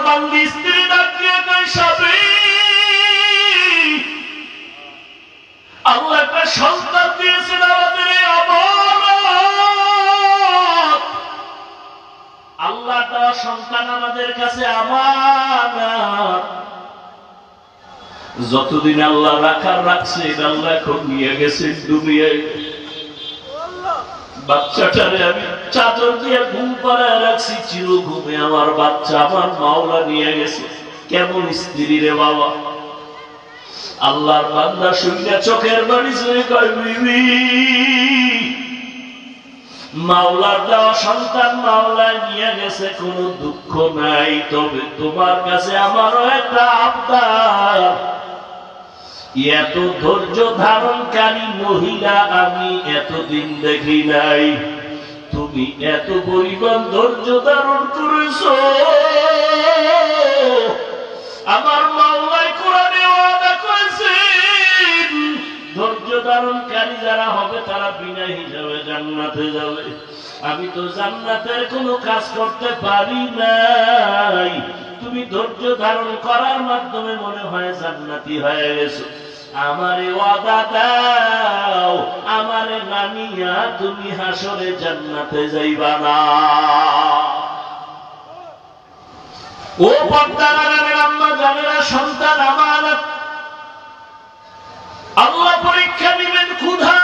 বান্দি স্ত্রী ডাক দিয়ে কয় স্বামী আল্লাহ একটা সন্তান দিয়েছেন আমাদের এই আমানত, আল্লাহ দেওয়া সন্তান আমাদের কাছে আমানত। যতদিন আল্লাহ রাখার রাখছে আল্লাহ এখন নিয়ে গেছে দুনিয়ায়। বাচ্চাটারে আমি চাদর দিয়ে ঘুম পাড়ায় রাখছি, চির ঘুমে আমার বাচ্চা আমার মাওলা নিয়ে গেছে। কেমন স্ত্রী রে বাবা! আল্লাহর বান্দা শুনে চোখের বাড়ি চলে কয় বিবি মাওলার দেওয়া সন্তান মাওলা নিয়ে গেছে, কোনো দুঃখ নাই, তবে তোমার কাছে আমারও একটা আবদার। এত ধৈর্য ধারণকারী মহিলা আমি এতদিন দেখি নাই, তুমি এত পরিমাণ ধৈর্য ধারণ করেছো। আমার মাওলাই কোরআনে ওয়াদা করেছেন ধৈর্য ধারণকারী যারা হবে তারা বিনা হিসাবে জান্নাতে যাবে। আমি তো জান্নাতের কোনো কাজ করতে পারি নাই, তুমি ধৈর্য ধারণ করার মাধ্যমে মনে হয় জান্নাতি হয়ে গেছো। আমারে ওয়াদা দাও, আমারে মানিয়া তুমি হাসরে জান্নাতে যাইবা না। ও পর্দার আম্মা জানেরা, সন্তান আমানত, আল্লাহ পরীক্ষা নিবেন। ক্ষুধা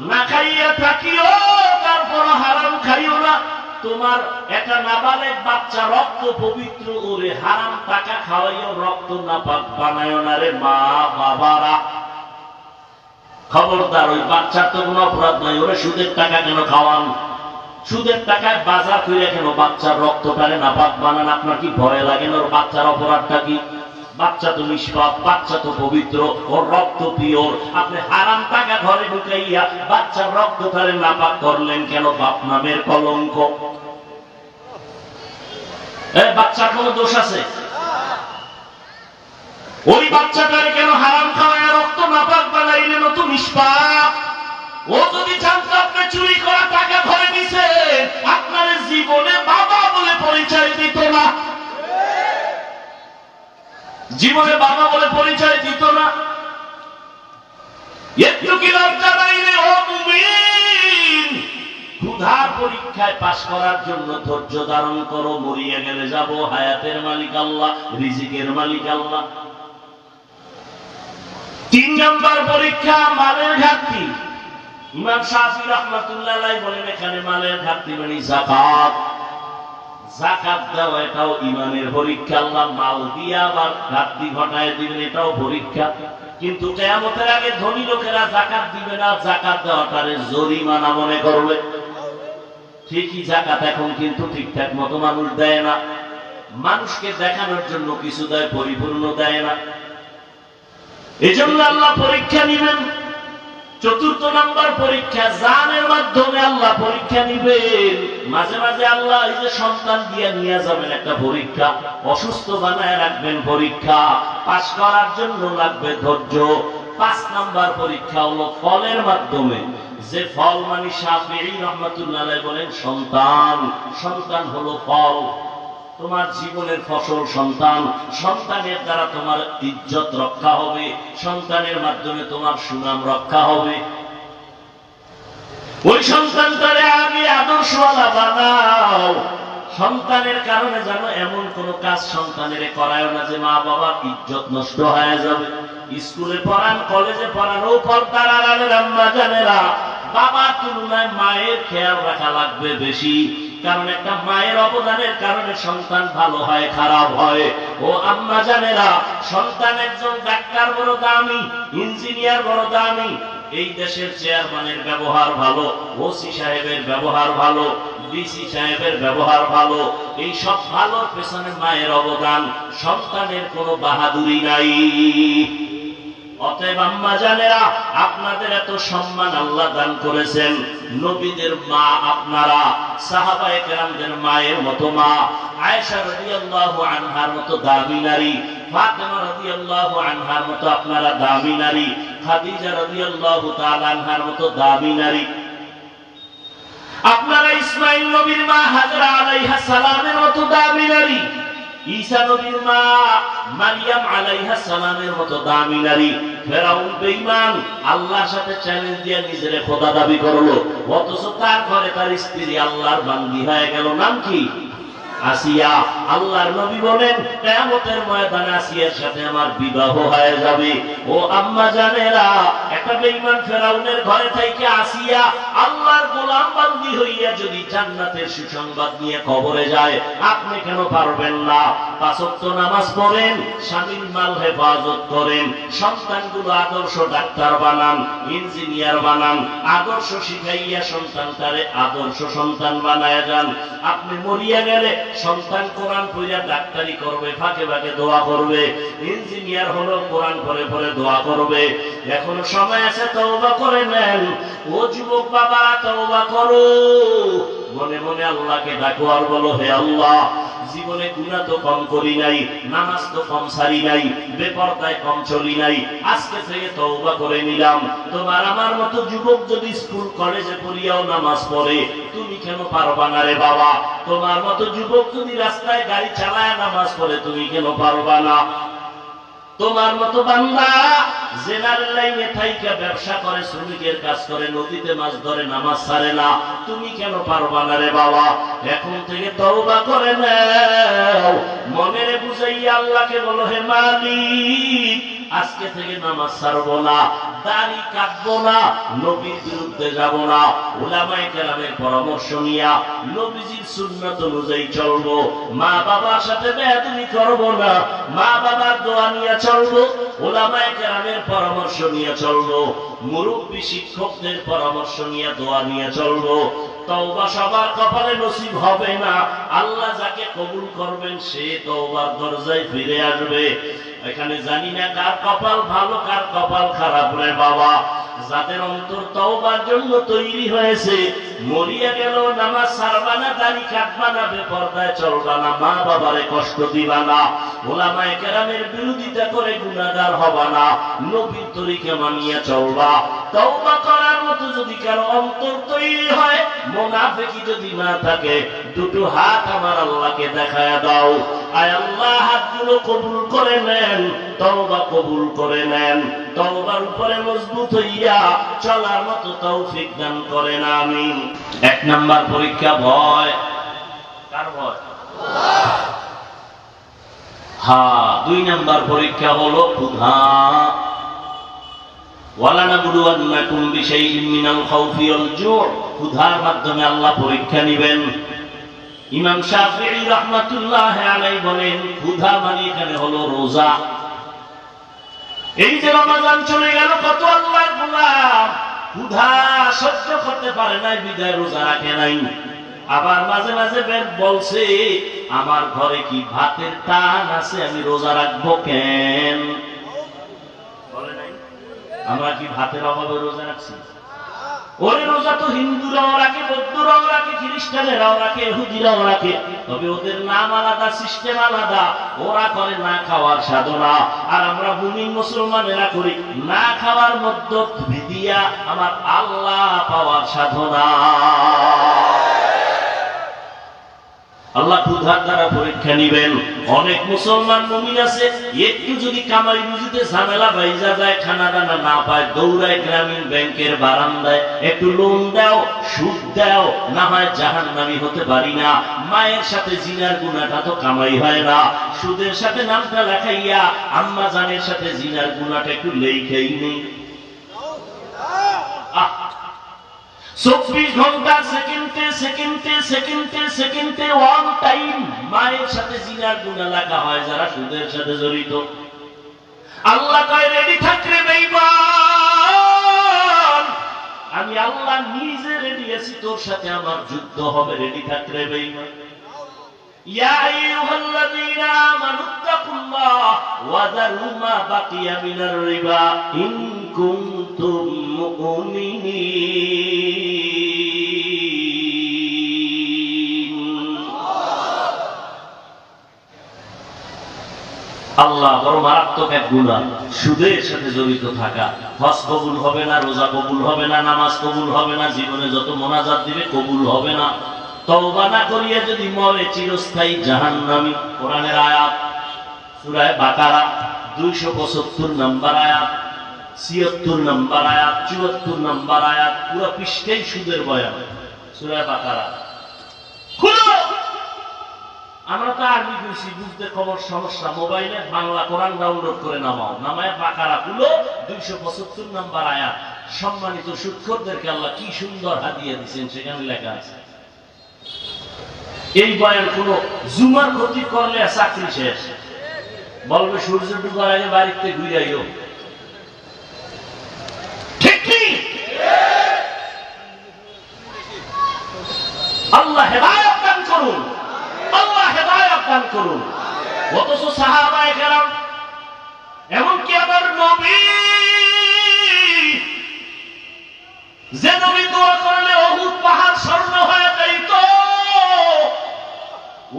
না খাইয়া থাকিও, তারপর হারাম খাইও না। তোমার একটা নাবালেগ বাচ্চা রক্ত পবিত্র, ওরে হারাম টাকা খাওয়াইও রক্ত নাপাক বানায় না রে মা বাবারা। খবরদার, ওই বাচ্চার তো কোনো অপরাধ নাই, ওরে সুদের টাকা কেন খাওয়ান? সুদের টাকায় বাজার করে কেন বাচ্চার রক্তটারে নাপাক বানান? আপনার কি ভয় লাগে না? ওর বাচ্চার অপরাধটা কি? বাচ্চা তো নিষ্পাপ, বাচ্চা তো পবিত্র, ওর রক্ত পিওর। আপনি হারাম টাকা ঘরে ঢুকাইয়া বাচ্চার রক্তটারে নাপাক করলেন কেন? বাপ নামের কলঙ্ক। বাচ্চার কোনো দোষ আছে? ওই বাচ্চাটারে কেন হারাম খাওয়ায় রক্ত নাপাক বানাইলেন? ও তো নিষ্পাপ। ও যদি জানতো আপনি চুরি করা টাকা ঘরে নিছে, আপনার জীবনে বাবা বলে পরিচয় দিত না, জীবনে বাবা বলে পরিচয় দিত না। একটু কি লজ্জা নাই রে ও মুমিন? ক্ষুধার পরীক্ষায় পাস করার জন্য ধৈর্য ধারণ করো। মরিয়া গেলে যাব, হায়াতের মালিক আল্লাহ, রিজিকের মালিক আল্লাহ। 3 নম্বর পরীক্ষা মালের ঘাটতি। ইমাম শাফি রাহমাতুল্লাহ আলাইহি বলেন এখানে মালের ঘাটতি মানে যাকাত। যাকাত দেওয়া এটাও ইমানের পরীক্ষা। আল্লাহ মাল দিয়ে আবার ঘাটতি ঘটায় দিবেন, এটাও পরীক্ষা। কিন্তু কিয়ামতের আগে ধনী লোকেরা যাকাত দিবে না, যাকাত দেওয়াটারে জরিমানা মনে করবে। ঠিকই যাকাত এখন কিন্তু ঠিকঠাক মতো মানুষ দেয় না, মানুষকে দেখানোর জন্য কিছু দেয়, পরিপূর্ণ দেয় না। এজন্য আল্লাহ পরীক্ষা নিবেন। 4র্থ নাম্বার পরীক্ষা, জানের মাধ্যমে আল্লাহ পরীক্ষা নিবেন। মাঝে মাঝে আল্লাহ এই যে সন্তান দিয়ে নিয়ে যাবেন, একটা পরীক্ষা। অসুস্থ বানায় রাখবেন, পরীক্ষা। পাস করার জন্য লাগবে ধৈর্য। 5 নাম্বার পরীক্ষা হলো ফলের মাধ্যমে। যে ফল মানে শাফিঈ রাহমাতুল্লাহ আলাইহি বলেন সন্তান। সন্তান হলো ফল, তোমার জীবনের ফসল সন্তান। সন্তানের দ্বারা তোমার ইজ্জত রক্ষা হবে, সন্তানের মাধ্যমে তোমার সুনাম রক্ষা হবে। ওই সন্তানটারে আগে আদর্শওয়ালা বানাও। সন্তানের কারণে যেন এমন কোন কাজ সন্তানের করায় না যে মা বাবার ইজ্জত নষ্ট হয়ে যাবে। স্কুলে পড়ান, কলেজে পড়ান, ও পর্দার আড়ালের আম্মা জানেরা, বাবার তুলনায় মায়ের খেয়াল রাখা লাগবে বেশি। কারণ একটা মায়ের অবদানের কারণে সন্তান ভালো হয়, খারাপ হয়। ও আম্মা জানেরা, সন্তান একজন ডাক্তার বড় দামি, ইঞ্জিনিয়ার বড় দামি, এই দেশের চেয়ারম্যানের ব্যবহার ভালো, ওসি সাহেবের ব্যবহার ভালো, ডিসি সাহেবের ব্যবহার ভালো, এই সব ভালোর পেছনে মায়ের অবদান। সন্তানের কোনো বাহাদুরি নাই। অতএব আম্মা জানেরা, আপনাদের এত সম্মান আল্লাহ দান করেছেন। নবীদের মা আপনারা, সাহাবায়ে কেরামদের মায়ের মতো মা। আয়েশা রাদিয়াল্লাহু আনহার মতো দামি নারী, ফাতেমা রাদিয়াল্লাহু আনহার মতো আপনারা দামি নারী, খাদিজা রাদিয়াল্লাহু তাআলা আনহার মতো দামি নারী। আপনারা ইসমাইল নবীর মা হাজরা আলাইহিস সালামের মতো দামি নারী, ঈসা নবীর মা মারিয়াম আলাইহিস সালামের মতো দামি নারী। ফেরাউন বেঈমান আল্লাহর সাথে চ্যালেঞ্জ দিয়ে নিজের খোদা দাবি করলো, অথচ তার ঘরে তার স্ত্রী আল্লাহর বান্দি হয়ে গেল। নাম কি? আসিয়া। আল্লাহর নবী বলেন কিয়ামতের ময়দানে আসিয়ার সাথে আমার বিবাহ হয়ে যাবে। ও আম্মা জানেরা, একটা বেঈমান ফেরাউনের ঘরে থেকে আসিয়া আল্লাহর গোলাম বান্দি হইয়া যদি জান্নাতের সুসংবাদ নিয়ে কবরে যায়, আপনি কেন পারবেন না? পাঁচ ওয়াক্ত নামাজ পড়েন, স্বামীর মাল হেফাজত করেন, সন্তানগুলো আদর্শ ডাক্তার বানান, ইঞ্জিনিয়ার বানান, আদর্শ শিখাইয়া সন্তানটারে আদর্শ সন্তান বানায় যান। আপনি মরিয়া গেলে সন্তান কোরআন পড়িয়া ডাক্তারি করবে, ফাঁকে ফাঁকে দোয়া করবে, ইঞ্জিনিয়ার হলো কোরআন পড়ে পড়ে দোয়া করবে। এখনো সময় আছে, তওবা করে নেন। ও যুবক বাবা, তওবা করো, মনে মনে আল্লাহকে ডাকো আর বলো, হে আল্লাহ, জীবনে গুনাহ তো কম করি নাই, নামাজ তো কম সারি নাই, বেপরদায় কম চলি নাই, আজকে থেকে তওবা করে নিলাম। তোমার আমার মতো যুবক যদি স্কুল কলেজে পড়িয়াও নামাজ পড়ে, তুমি কেন পারবা না রে বাবা? তোমার মতো যুবক যদি রাস্তায় গাড়ি চালায় নামাজ পড়ে, তুমি কেন পারবা না? তোমার মতো বান্দা জেনারেল লাইনে থাইকা ব্যবসা করে, শ্রমিকের কাজ করে, নদীতে মাছ ধরে, নামাজ ছাড়ে না, তুমি কেন পারবা না রে বাবা? এখন থেকে তওবা করে নাও, মনের বুঝাইয়া আল্লাহকে বলো, হে মালিক, আজকে থেকে নামাজ ছাড়বো না, দাড়ি কাটবো না, নবীর বিরুদ্ধে যাব না, উলামায়ে কেরামের পরামর্শ নিয়া নবীজির সুন্নাত অনুযায়ী চলবো, মা বাবার সাথে বেয়াদবি করবো না, মা বাবার দোয়া নিয়ে চলবো, উলামায়ে কেরামের পরামর্শ নিয়ে চলবো, মুরব্বী শিক্ষকদের পরামর্শ নিয়ে দোয়া নিয়ে চলবো। তওবা সবার কপালে নসিব হবে না, আল্লাহ যাকে কবুল করবেন সে তওবার দরজায় ফিরে আসবে। এখানে জানি না কার কপাল ভালো কার কপাল খারাপ রে বাবা। যাদের অন্তর তওবার জন্য তৈরি হয়েছে, মরিয়া গেল নামাজ ছাড়বা না, দাড়ি কাটবা না, বেপরদায় চলবা না, মা বাবারে কষ্ট দিবা না, উলামায়ে কেরামের বিরোধিতা করে গুনাহগার হবা না, নবীর তরিকা মানিয়া চলবা। তওবা করার মতো যদি কারো অন্তর তৈরি হয়, মুনাফিকি যদি না থাকে, দুটো হাত আমার আল্লাহকে দেখায়া দাও। আয় আল্লাহ, হাতগুলো কবুল করে নেন, তওবা কবুল করে নেন, তওবার উপরে মজবুত হইয়া চলার মতো তৌফিক দান করেন, আমিন। এক নাম্বার পরীক্ষা ভয়। কার ভয়? হ্যাঁ, দুই নাম্বার পরীক্ষা হলো ক্ষুধা। ওয়ালানাবলুওয়ান্নাকুম বিশাইইন মিনাল খাউফি ওয়াল জু'র, ক্ষুধার মাধ্যমে আল্লাহ পরীক্ষা নেবেন। ইমাম শাফিঈ রাহমাতুল্লাহি আলাইহি বলেন, ক্ষুধা মানে এখানে হলো রোজা। এই যে রমজান চলে গেল, কত আল্লাহর গোলাম ক্ষুধা সহ্য করতে পারে নাই, বিদায় রোজা রাখে নাই। আবার মাঝে মাঝে বলছে, আমার ঘরে কি ভাতের টান আছে, আমি রোজা রাখবো কেন? বলে নাই, আমরা কি ভাতের অভাবে রোজা রাখছি? ওরে রোজা তো হিন্দুরাও রাখে, বৌদ্ধরাও রাখে, খ্রিস্টানেরাও রাখে, ইহুদিরাও রাখে, তবে ওদের নাম আলাদা, সিস্টেম আলাদা। ওরা করে না খাওয়ার সাধনা, আর আমরা মুমিন মুসলমানেরা করি না খাওয়ার মধ্য দিয়া আমার আল্লাহ পাওয়ার সাধনা। আল্লাহ ক্ষুধার দ্বারা পরীক্ষা নিবেন। অনেক মুসলমান মুমিন আছে, একটু যদি কামাই রুজিতে ঝামেলা বাইজা যায়, খানা দানা না পায়, দৌড়ায় গ্রামীণ ব্যাংকের বারান্দায়, একটু লোন দাও, সুদ দাও, না হয় জাহান্নামী হতে পারি না। মায়ের সাথে জিনার গুনাহটা তো কামাই হয় না, সুদের সাথে নামটা লেখাইয়া আম্মা জানের সাথে জিনার গুনাহটা একটু লেখাই নেই। 24 ঘন্টা সেকেন্ডে সেকেন্ডে সেকেন্ডে সেকেন্ডে ওয়ান টাইম মায়ের সাথে জিনার গুনাহ লাগা হয় যারা সুদের সাথে জড়িত। আল্লাহ কয়, রেডি থাকরে বেঈমান, আমি আল্লাহ নিজে রেডি আছি, তোর সাথে আমার যুদ্ধ হবে, রেডি থাকরে বেঈমান। ইয়া আইয়ুহাল্লাযীনা আমানুত্তাকুল্লাহ ওয়া যারু মা বাকিয়া মিনার রিবা ইন কুনতুম মুমিনিন। আল্লাহ বড় মারাত্মক এক গুনাহ, সুদের সাথে জড়িত থাকা। হজ কবুল হবে না, রোজা কবুল হবে না, নামাজ কবুল হবে না, জীবনে যত মোনাজাত দিবে কবুল হবে না। তওবা না করিয়া যদি মরে চিরস্থায়ী জাহান্নামী। কোরআনের আয়াত সূরা বাকারা 275 নম্বর আয়াত, 76 নম্বর আয়াত, 74 নম্বর আয়াত, পুরো পৃষ্ঠাই সুদের বয়ান। সূরা বাকারা খুলো। আমরা তো আরবি কইছি, বুঝতে খবর সমস্যা, মোবাইলে বাংলা কোরআন ডাউনলোড করে নামাও, নামায় বাকারা খুলো 275 নম্বর আয়াত। সম্মানিত সুদখোরদেরকে আল্লাহ কি সুন্দর হাদিয়া দিয়েছেন, সেখানে লেখা আছে এই বয়ান কোন জুমার ক্ষতি করলে চাকরি শেষ। বলবে সূর্য ডুবার আগে বাড়িতে ঘুরে আইও, ঠিক কি? আল্লাহ হেদায়েত দান করুন, আল্লাহ হেদায়েত দান করুন। অথচ সাহাবায়ে কেরাম, এমনকি আমার নবী, যে নবী দোয়া করলে উহুদ পাহাড় স্বর্ণ হয়ে যাইত,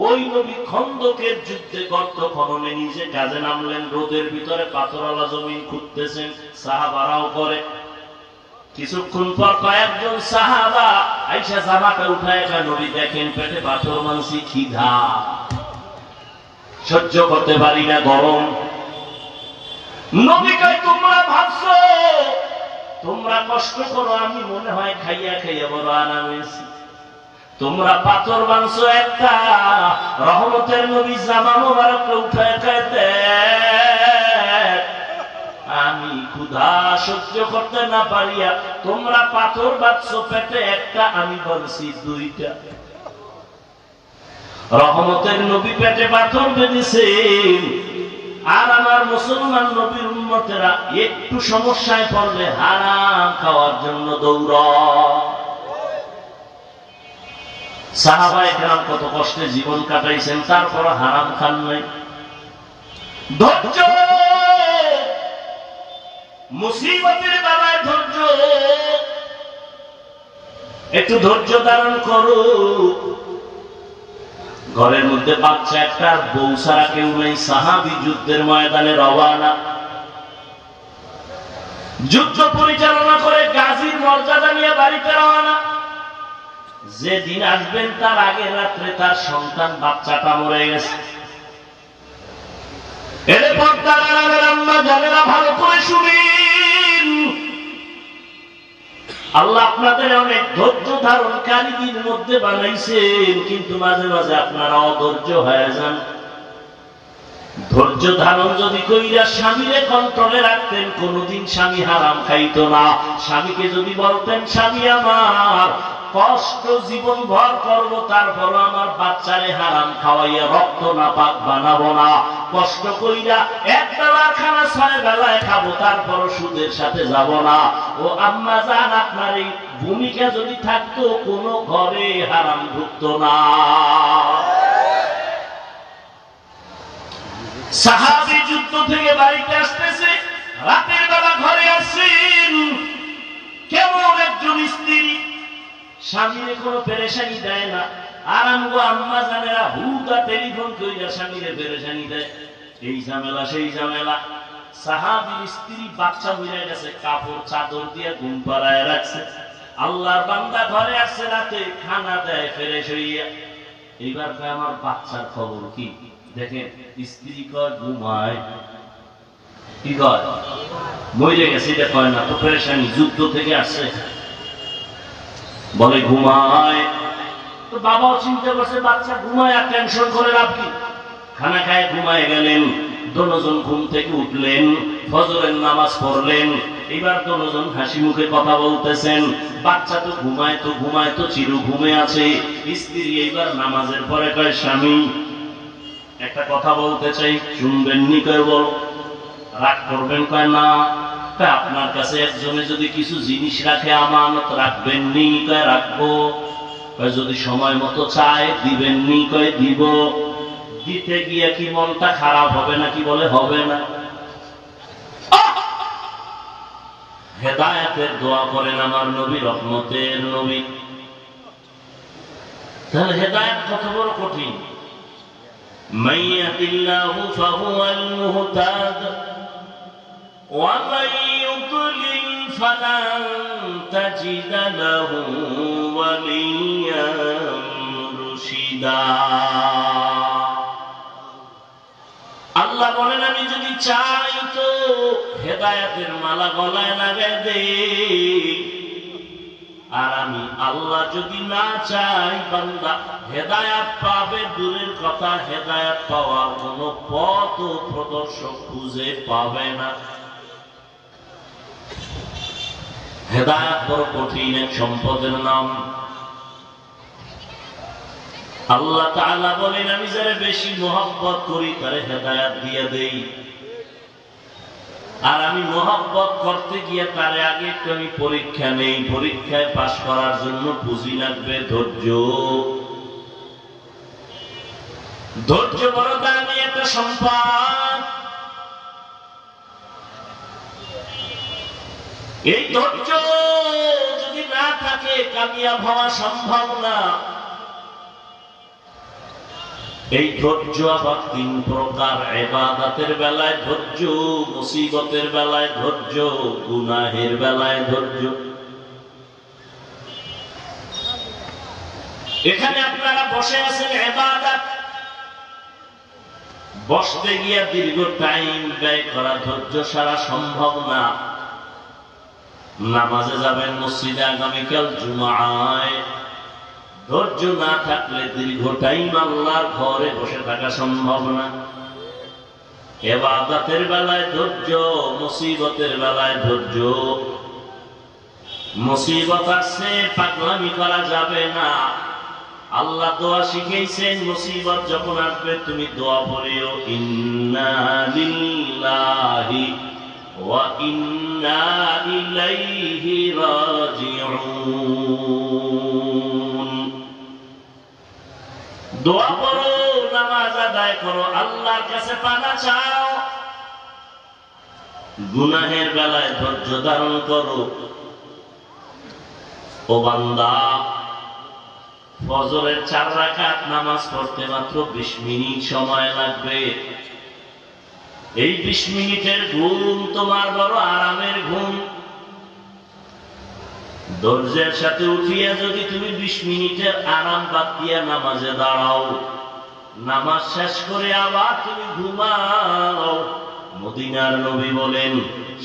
ওই নবী খন্দকের যুদ্ধে গর্ত খননে নিজে কাজে নামলেন। রোদের ভিতরে পাথরওয়ালা জমিন খুঁড়তেছেন, সাহাবারাও করে। কিছুক্ষণ পর কয়েকজন সাহাবা আইসা জামাটা উঠায় কয়, নবী দেখেন পেটে পাথর মানসি, খিদা সহ্য করতে পারি না, গরম। নবী কয়, তোমরা ভাবছো তোমরা কষ্ট করো, আমি মনে হয় খাইয়া খাইয়া বড় আরামে আছি। তোমরা পাথর মানছো একটা, রহমতের নবী জামা মোবারককে উঠায় খাইতে, আমি ক্ষুধা সহ্য করতে না পারিয়া তোমরা পাথর বাঁধছো পেটে একটা, আমি বলছি দুইটা। রহমতের নবী পেটে পাথর বেঁধেছেন, আর আমার মুসলমান নবীর উম্মতেরা একটু সমস্যায় পড়লে হারাম খাওয়ার জন্য দৌড়ায়। সাহাবায়ে কেরাম কত কষ্টে জীবন কাটাইছেন, তারপর হারাম খান নাই। ধৈর্য, মুসিবতের বেলায় ধৈর্য, একটু ধৈর্য ধারণ করো। ঘরের মধ্যে বাচ্চা একটা, বউ ছাড়া কেউ নেই। সাহাবী যুদ্ধের ময়দানে রওয়ানা, যুদ্ধ পরিচালনা করে গাজীর মর্যাদা নিয়ে বাড়িতে রওয়ানা। যেদিন আসবেন তার আগের রাত্রে তার সন্তান বাচ্চাটা মরে গেছে। এরে পর্দার আড়ালের আম্মা জানেরা ভালো করে শুনেন, আল্লাহ আপনাদের অনেক ধৈর্য ধারণকারীদের মধ্যে বানাইছেন, কিন্তু মাঝে মাঝে আপনারা অধৈর্য হয়ে যান। ধৈর্য ধারণ যদি কইরা স্বামীরে কন্ট্রোলে রাখতেন, কোনদিন স্বামী হারাম খাইতো না। স্বামীকে যদি বলতেন, স্বামী আমার কষ্ট জীবন ভর করবো, তারপর আমার বাচ্চারে হারাম খাওয়াইয়া রক্ত না পাক বানাবো না, কষ্ট কইরা এক বেলার খানা 6 বেলায় খাবো, তারপর সুদের সাথে যাব না। ও আম্মা জান, আপনার এই ভূমিকা যদি থাকতো, কোনো ঘরে হারাম ঢুকতো না। সাহাবী যুদ্ধ থেকে বাড়িতে আসতেছে, রাতের বেলা ঘরে আসছেন। কেমন একজন স্ত্রী, স্বামীরে কোনো পেরেশানি দেয় না। আর আমগো আম্মা জানেরা হুদা টেলিফোন কইরা স্বামীরে পেরেশানি দেয়, এই ঝামেলা সেই ঝামেলা। সাহাবীর স্ত্রী বাচ্চা হইয়া গেছে, কাপড় চাদর দিয়ে ঘুম পাড়ায় রাখছে। আল্লাহর বান্দা ঘরে আসছে, রাতে খানা দেয় ফ্রেশ হইয়া। এইবার কয়, আমার বাচ্চার খবর কি? দেখেন, স্ত্রী কয় ঘুমায়, কি কয় মরে গেছে, এটা কয় না তো, পেরেশানি, যুদ্ধ থেকে আসছে, বলে ঘুমায়। তো বাবাও চিন্তা করছে বাচ্চা ঘুমায়, আর টেনশন করে লাভ কি? খানা খায় ঘুমায় গেলেন। দোনোজন ঘুম থেকে উঠলেন, ফজরের নামাজ পড়লেন। এবার দোনোজন হাসি মুখে কথা বলতেছেন। বাচ্চা তো ঘুমায় তো চির ঘুমে আছে। স্ত্রী এইবার নামাজের পরে কয়, স্বামী একটা কথা বলতে চাই, শুনবেন নি? কয় বল। রাগ করবেন? কয় না। আপনার কাছে একজনে যদি কিছু জিনিস রাখে, আমানত রাখবেন নি? কয় রাখবো। কয় যদি সময় মতো চায় দিবেন নি? কয় দিব। দিতে গিয়ে কি মনটা খারাপ হবে নাকি? বলে হবে না। হেদায়েতের দোয়া করেন আমার নবী, রহমতের নবী। তাহলে হেদায়েত কত বড় কঠিন। من يهد الله فهو المهتد ومن يضلل فلن تجد له وليا مرشدا আল্লাহ বলেন আমি যদি চাই তো হেদায়েতের মালা গলায় লাগায় দেই, আর আমি আল্লাহ যদি না চাই বান্দা হেদায়েত পাবে দূরের কথা, হেদায়েত পাওয়ার কোন পথ ও প্রদর্শক খুঁজে পাবে না। হেদায়েত বড় কঠিন এক সম্পদের নাম। আল্লাহ তাআলা বলেন আমি যারা বেশি মহব্বত করি তারে হেদায়েত দিয়ে দেই, আর আমি মহব্বত করতে গিয়ে তারে আগে একটু আমি পরীক্ষা নেই। পরীক্ষায় পাশ করার জন্য পুঁজি লাগবে ধৈর্য। ধৈর্য বড় দামি একটা সম্পদ। এই ধৈর্য যদি না থাকে কামিয়াব হওয়া সম্ভব না। এই ধৈর্য আবার তিন প্রকার, ইবাদতের বেলায় ধৈর্য, মুসিবতের বেলায় ধৈর্য, গুনাহের বেলায় ধৈর্য। এখানে আপনারা বসে আছেন ইবাদত, বসতে গিয়ে দীর্ঘ টাইম ব্যয় করা ধৈর্য সারা সম্ভব না। নামাজে যাবেন মসজিদে আগামীকাল জুমায়, ধৈর্য না থাকলে দীর্ঘ টাইম আল্লাহর ঘরে বসে থাকা সম্ভব না। ইবাদতের বেলায় ধৈর্য, মুসিবতের বেলায় ধৈর্য। মুসিবত আসছে পাগলামি করা যাবে না। আল্লাহ দোয়া শিখিয়েছেন মুসিবত যখন আসবে তুমি দোয়া পড়িও, ইন্না লিল্লাহি ওয়া ইন্না ইলাইহি রাজিউন। দোয়া করো, নামাজ আদায় করো, আল্লাহর কাছে পানা চাও। গুনাহের বেলায় ধৈর্য ধারণ করো। ও বান্দা, ফজরের 4 রাকাত নামাজ পড়তে মাত্র 20 মিনিট সময় লাগবে। এই 20 মিনিটের ঘুম তোমার বড় আরামের ঘুম। ধৈর্যের সাথে উঠিয়া যদি তুমি 20 মিনিটের আরাম বাদ দিয়া নামাজে দাঁড়াও, নামাজ শেষ করে আবার তুমি ঘুমাও, মদিনার নবী বলেন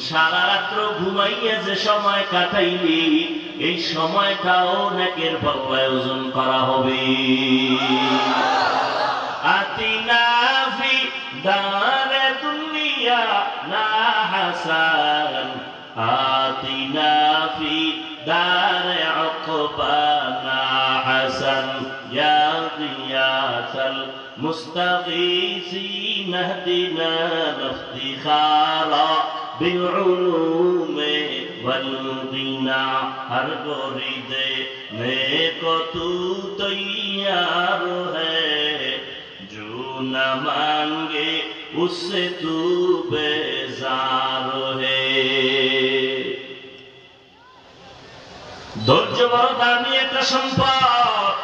সারা রাত্র ঘুমাইয়া যে সময় কাটাইলি এই সময়টাও নেকের পাল্লায় ওজন করা হবে। আতিনা ফি দারে দুনিয়া না হাসান, আতিনা ফি দারে উকবানা হাসান, ইয়া গিয়াসাল মুস্তাগীসিন ইহদিনা ইফতিখারা বিল উলুমে ওয়াল গিনা। हर गोरीदे नेको तू तैयार है, जो न मांगे उससे तू बेजार है। ধৈর্য বড় দামি একটা সম্পদ।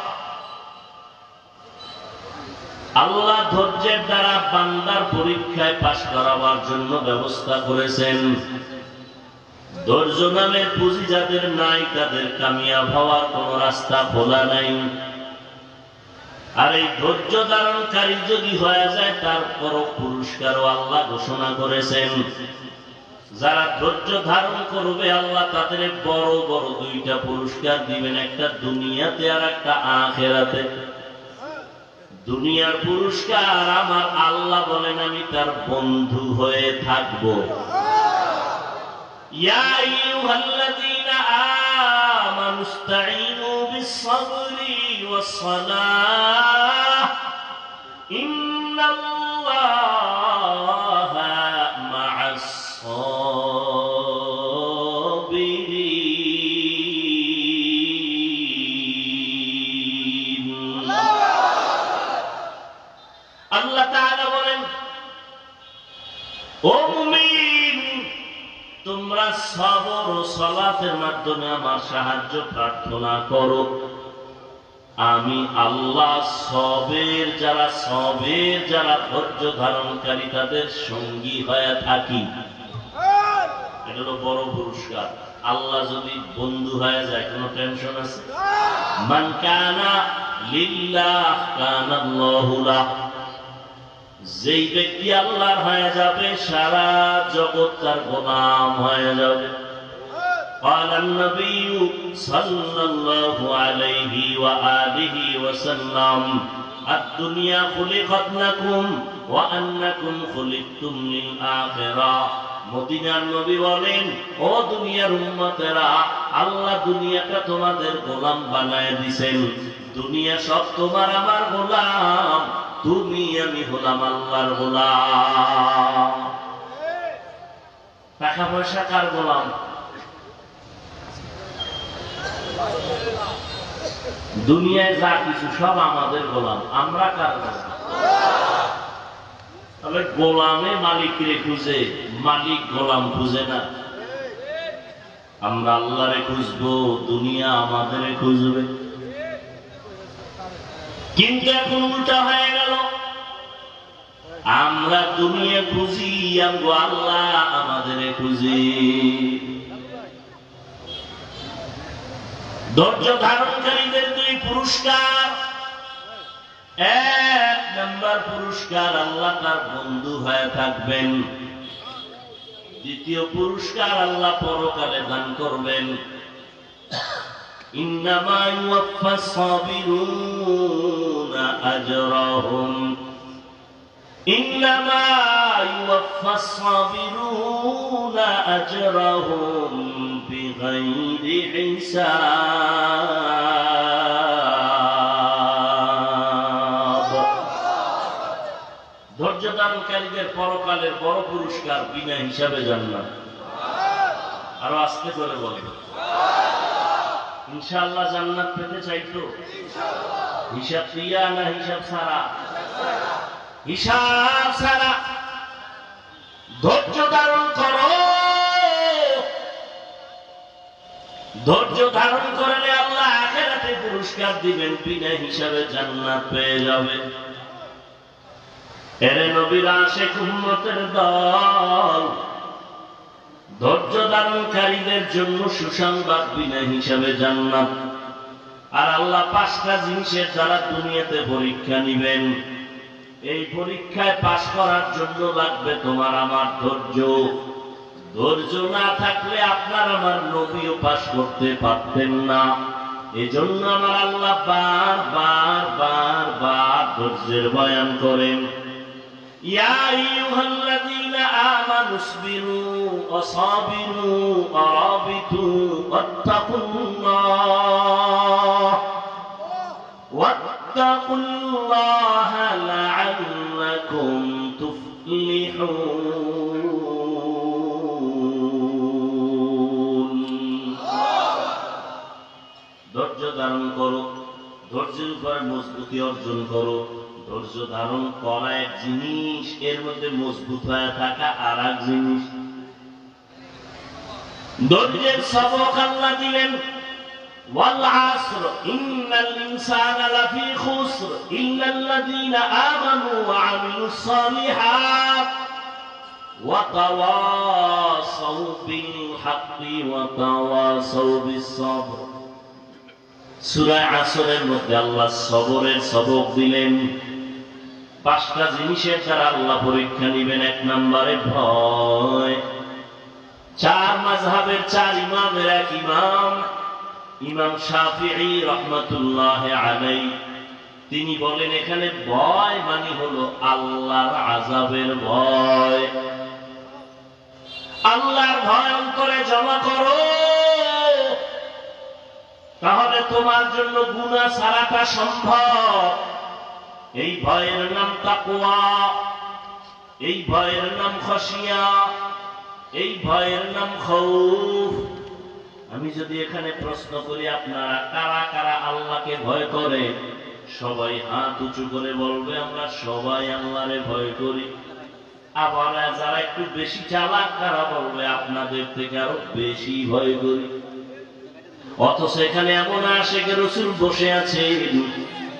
আল্লাহ ধৈর্যের দ্বারা বান্দার পরীক্ষায় পাশ করাবার জন্য ব্যবস্থা করেছেন। ধৈর্য নামের পুঁজি যাদের নাই তাদের কামিয়াব হওয়ার কোন রাস্তা খোলা নাই। আর এই ধৈর্য ধারণকারী যদি হয়ে যায় তারপর পুরস্কারও আল্লাহ ঘোষণা করেছেন। যারা ধৈর্য ধারণ করবে আল্লাহ তাদের বড় বড় 2টা পুরস্কার দিবেন, একটা দুনিয়াতে আর একটা আখিরাতে। দুনিয়ার পুরস্কার আমার আল্লাহ বলেন আমি তার বন্ধু হয়ে থাকবো। يا أيها الذين آمنوا استعينوا بالصبر والصلاة إن الله مع الصابرين। الله تعالى বলেন ও মুমিন তোমরা সবর ও সালাতের মাধ্যমে আমার সাহায্য প্রার্থনা করো। আমি আল্লাহ সবের যারা ধৈর্য ধারণকারী তাদের সঙ্গী হয়ে থাকি। এটা হলো বড় পুরস্কার। আল্লাহ যদি বন্ধু হয়ে যায় কোনো টেনশন আছে? মান কানা লিল্লাহ কানাল্লাহু লাহ। যেই ব্যক্তি আল্লাহর হয়ে যাবে সারা জগৎ তার গোলাম হয়ে যাবে। قال النبي صلى الله عليه وآله وسلم الدنيا خلقت لكم وأنكم خلقتم للآخرة। মদিনার নবী বলেন, ও দুনিয়ার উম্মতেরা, আল্লাহ দুনিয়াটা তোমাদের গোলাম বানায় দিয়েছেন। দুনিয়া সব তোমার আমার গোলাম, তুমি আমি হলাম আল্লাহর গোলাম। টাকা পয়সা কার গোলাম? দুনিয়ায় যা কিছু সব আমাদের গোলাম, আমরা কার গোলাম? তাহলে গোলামে মালিকরে খুঁজে, মালিক গোলাম খুঁজে না। আমরা আল্লাহরে খুঁজবো, দুনিয়া আমাদের খুঁজবে। কিন্তু এখন উল্টা হয়ে গেল, আমরা দুনিয়া খুঁজি, আল্লাহ আমাদের খুঁজি। ধৈর্য ধারণকারীদের দুই পুরস্কার। এক নম্বর পুরস্কার, আল্লাহ তার বন্ধু হয়ে থাকবেন। দ্বিতীয় পুরস্কার, আল্লাহ পরকালে দান করবেন। ইন্নামা ইউওয়াফাস সাবিরুনা আজরাহুম, ইন্নামা ইউওয়াফাস সাবিরুনা আজরাহুম বিগাইরি হিসাব। ধৈর্য ধারণকারীদের পরকালের বড় পুরস্কার, বিনা হিসাবে জান্নাত। আরো আস্তে করে বলবে, ইনশাআল্লাহ জান্নাত পেতে চাইতো? হিসাব দিয়া না হিসাব ছাড়া? হিসাব ছাড়া। ধৈর্য ধারণ করো, ধৈর্য ধারণ করলে আল্লাহ আখিরাতে পুরস্কার দিবেন, বিনা হিসাবে জান্নাত পেয়ে যাবে। এরে নবীর আশিক উম্মতের দল, ধৈর্য ধারণকারীদের জন্য সুসংবাদ, বিনা হিসাবে জান্নাত। আর আল্লাহ পাঁচটা জিনিসের দ্বারা দুনিয়াতে পরীক্ষা নিবেন। এই পরীক্ষায় পাশ করার জন্য লাগবে তোমার আমার ধৈর্য। ধৈর্য না থাকলে আপনার আমার নবীও পাশ করতে পারতেন না। এজন্য আমার আল্লাহ বার বার ধৈর্যের বয়ান করেন। ইয়া আইয়ুহাল্লাযীনা আমানু ইসবিরু ওয়া সাবিরু ওয়া রাবিতু ওয়াত্তাকুল্লাহা লাআল্লাকুম তুফলিহুন। ধৈর্য ধারণ করো, ধৈর্যের উপরে মজবুতি অর্জন করো। ধৈর্য ধারণ করা এক জিনিস, এর মধ্যে মজবুত হয়ে থাকা আর এক জিনিস। ধৈর্যের সবক আল্লাহ দিলেন, ওয়াল আসর ইন্নাল ইনসানা লাফি খুসর ইল্লাল্লাযীনা আমানু ওয়া আমিলুস সালিহাত ওয়া তাওয়াসাউ বিল হাক্কি ওয়া তাওয়াসাউ বিস সাবর। সূরা আসরের মধ্যে আল্লাহ সবরের সবক দিলেন। পাঁচটা জিনিসের দ্বারা আল্লাহ পরীক্ষা নিবেন। এক নম্বরে ভয়। চার মাযহাবের চার ইমামের এক ইমাম, ইমাম শাফিঈ রাহমাতুল্লাহ আলাইহি, তিনি বলেন এখানে ভয় মানে হলো আল্লাহর আযাবের ভয়। আল্লাহর ভয় অন্তরে জমা করো, তাহলে তোমার জন্য গুনাহ ছাড়াটা সম্ভব। এই ভয়ের নাম তাকওয়া, এই ভয়ের নাম খশিয়া, এই ভয়ের নাম খৌফ। আমি যদি এখানে প্রশ্ন করি আপনারা কারা কারা আল্লাহকে ভয় করে, সবাই হাত উঁচু করে বলবে আমরা সবাই আল্লাহরে ভয় করি। আবার যারা একটু বেশি চালাক তারা বলবে আপনাদের থেকে আরো বেশি ভয় করি। অথচ এখানে এমন আশিকে রাসূল বসে আছে,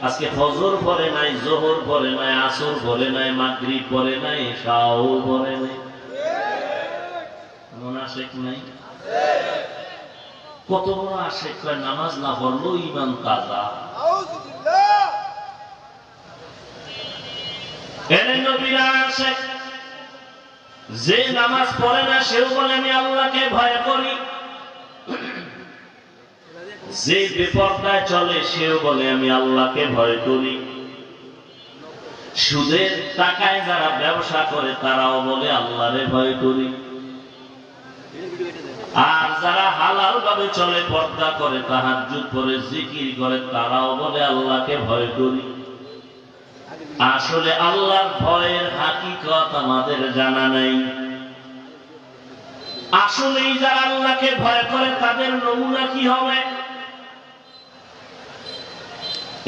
আজকে ফজর পড়ে নাই, যোহর পড়ে নাই, আসর পড়ে নাই, মাগরিব পড়ে নাই, এশাও পড়ে নাই। এমন আশিক নাই? কত বড় আশিক! নামাজ না পড়লেও ঈমান তাজা। এর নবীর আশিক যে নামাজ পড়ে না সেও বলে আমি আল্লাহকে ভয় করি, যে বেপরদায় চলে সেও বলে আমি আল্লাহকে ভয় করি, সুদের টাকায় যারা ব্যবসা করে তারাও বলে আল্লাহরে ভয় করি, আর যারা হালাল ভাবে চলে, পর্দা করে, তাহাজ্জুদ পড়ে, জিকির করে, তারাও বলে আল্লাহকে ভয় করি। আসলে আল্লাহর ভয়ের হাকিকত আমাদের জানা নাই। আসলেই যারা আল্লাহকে ভয় করে তাদের নমুনা কি হবে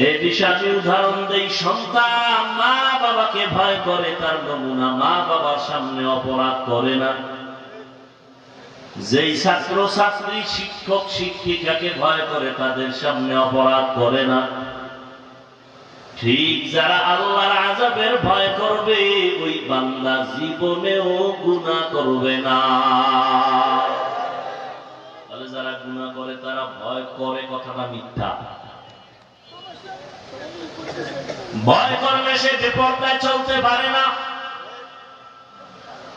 এই বিষয়ে উদাহরণ দেই। সন্তান মা বাবাকে ভয় করে, তার নমুনা মা বাবার সামনে অপরাধ করে না। যেই ছাত্র ছাত্রী শিক্ষক শিক্ষিকাকে ভয় করে তাদের সামনে অপরাধ করে না। ঠিক যারা আল্লাহর আযাবের ভয় করবে ওই বান্দা জীবনেও গুনাহ করবে না। তাহলে যারা গুনাহ করে তারা ভয় করে, কথাটা মিথ্যা। ভয় করলে সে বেপরদায় চলতে পারে না।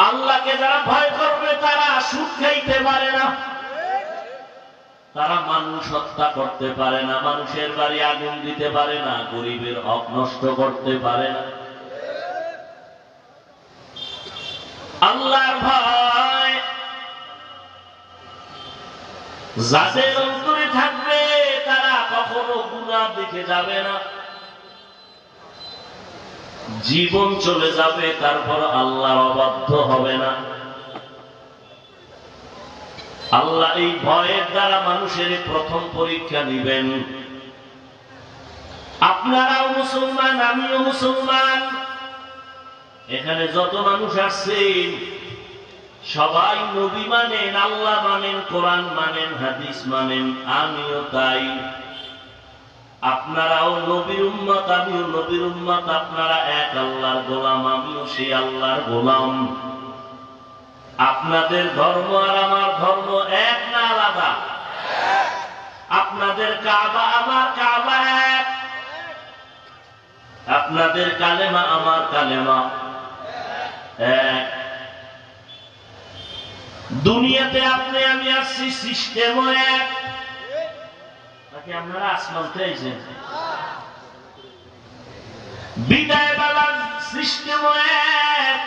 আল্লাহকে যারা ভয় করবে তারা সুদ খাইতে পারে না, তারা মানুষ হত্যা করতে পারে না, মানুষের বাড়ি আগুন দিতে পারে না, গরিবের হক নষ্ট করতে পারে না। আল্লাহর ভয় যাদের অন্তরে থাকবে তারা কখনো গুনাহ দিকে যাবে না। জীবন চলে যাবে, তারপর আল্লাহর অবাধ্য হবে না। আল্লাহ এই ভয়ের দ্বারা মানুষের প্রথম পরীক্ষা নিবেন। আপনারাও মুসলমান, আমিও মুসলমান, এখানে যত মানুষ আসছেন সবাই নবী মানেন, আল্লাহ মানেন, কোরআন মানেন, হাদিস মানেন, আমিও তাই। আপনারাও নবীর উম্মত, আমিও নবীর উম্মত। আপনারা এক আল্লাহর গোলাম, আমিও সেই আল্লাহর গোলাম। আপনাদের ধর্ম আর আমার ধর্ম এক না আলাদা? আপনাদের কাবা আমার কাবা এক, আপনাদের কালেমা আমার কালেমা এক। দুনিয়াতে আপনি আমি আসছি, সিস্টেমও এক। নাকি আপনারা আসমান থেকে আইছেন? বিদায় বেলার সিস্টেমও এক।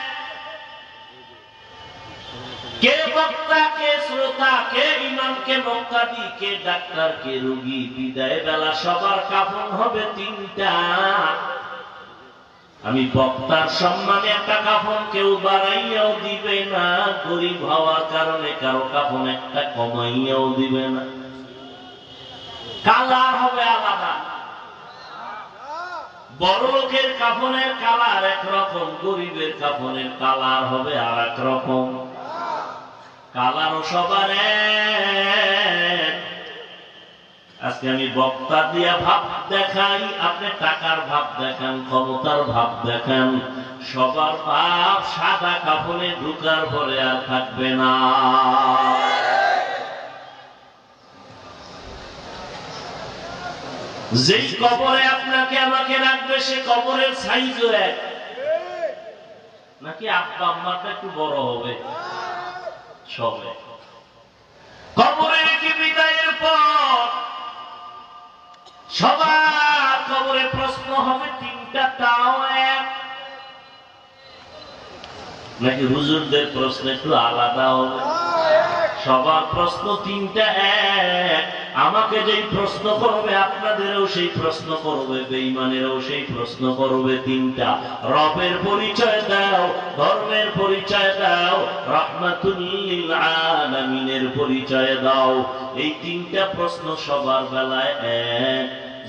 কে বক্তা, কে শ্রোতা, কে ইমাম, কে মুক্তাদি, কে ডাক্তার, কে রোগী, বিদায় বেলা সবার কাফন হবে তিনটা। আমি বক্তার সম্মানে একটা কাফন কেউ বাড়াইয়াও দিবে না, গরিব হওয়ার কারণে কারো কাফন একটা কমাইয়াও দিবে না। কালার হবে আলাদা। বড় লোকের কাফনের কালার একরকম, গরিবের কাফনের কালার হবে আর এক রকম। কালারও সবার এক। আজকে আমি বক্তা দিয়া ভাব দেখাই, আপনি টাকার ভাব দেখান, ক্ষমতার ভাব দেখান, সবার ভাব সাদা কাফনে ঢুকার পরে আর থাকবে না। যেই কবরে আপনাকে আমাকে রাখবে সে কবরের সাইজও এক। নাকি আব্বা আম্মাটা একটু বড় হবে? সবে কবরে রেখে বিদায়ের পর সবার কবরে প্রশ্ন হবে তিনটা, তাও এক। নাকি হুজুরদের প্রশ্ন একটু আলাদা হবে? সবার প্রশ্ন তিনটা এক। আমাকে যেই প্রশ্ন করবে আপনাদেরও সেই প্রশ্ন করবে, বেঈমানেরও সেই প্রশ্ন করবে। তিনটা, রবের পরিচয় দাও, ধর্মের পরিচয় দাও, রাহমাতুল লিল আলামিনের পরিচয় দাও। এই তিনটা প্রশ্ন সবার বেলায় এক।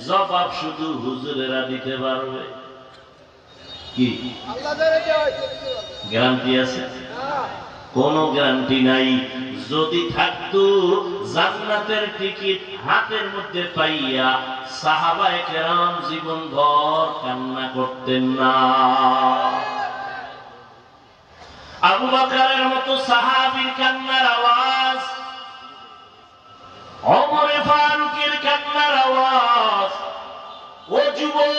জবাব শুধু হুজুরেরা দিতে পারবে। কি গ্যারান্টি আছে? কোনো গ্যারান্টি নাই। যদি থাকবে কিন্তু জান্নাতের টিকিট হাতের মধ্যে পাইয়া সাহাবায়ে কেরাম জীবনভর কান্না করতেন না। আবু বকরের মতো সাহাবীর কান্নার আওয়াজ, ওমর ফারুকের কান্নার আওয়াজ, ও যুবক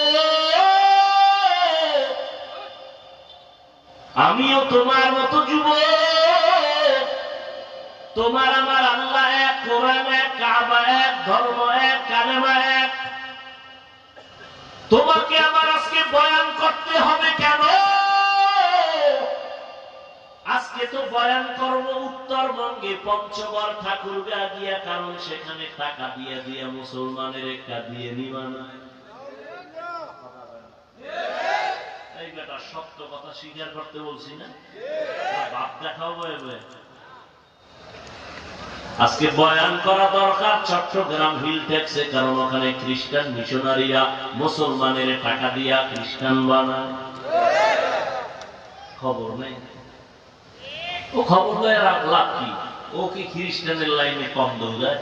আমিও তোমার মতো যুবক, তোমার আমার আল্লাহ এক, কোরআন এক, কাবা এক, ধর্ম এক, কালেমা এক, তোমাকে আমার আজকে বয়ান করতে হবে কেন? আজকে তো বয়ান করব উত্তরবঙ্গে পঞ্চগড় ঠাকুরগা গিয়া, কারণ সেখানে টাকা দিয়ে দিয়ে মুসলমানের একটা দিয়ে নিবা না। এই বেটা সত্য কথা স্বীকার করতে বলছি না, বাপ দেখাও বয়ে বয়ে। আজকে বয়ান করা দরকার চট্টগ্রাম হিল ট্যাক্সে, কারণ ওখানে খ্রিস্টান মিশনারিরা মুসলমানের টাকা দিয়া খ্রিস্টান বানায়। খবর নেই, ও খবর দেয় লাভ কি? ও কি খ্রিস্টানের লাইনে কম দৌড়ায়?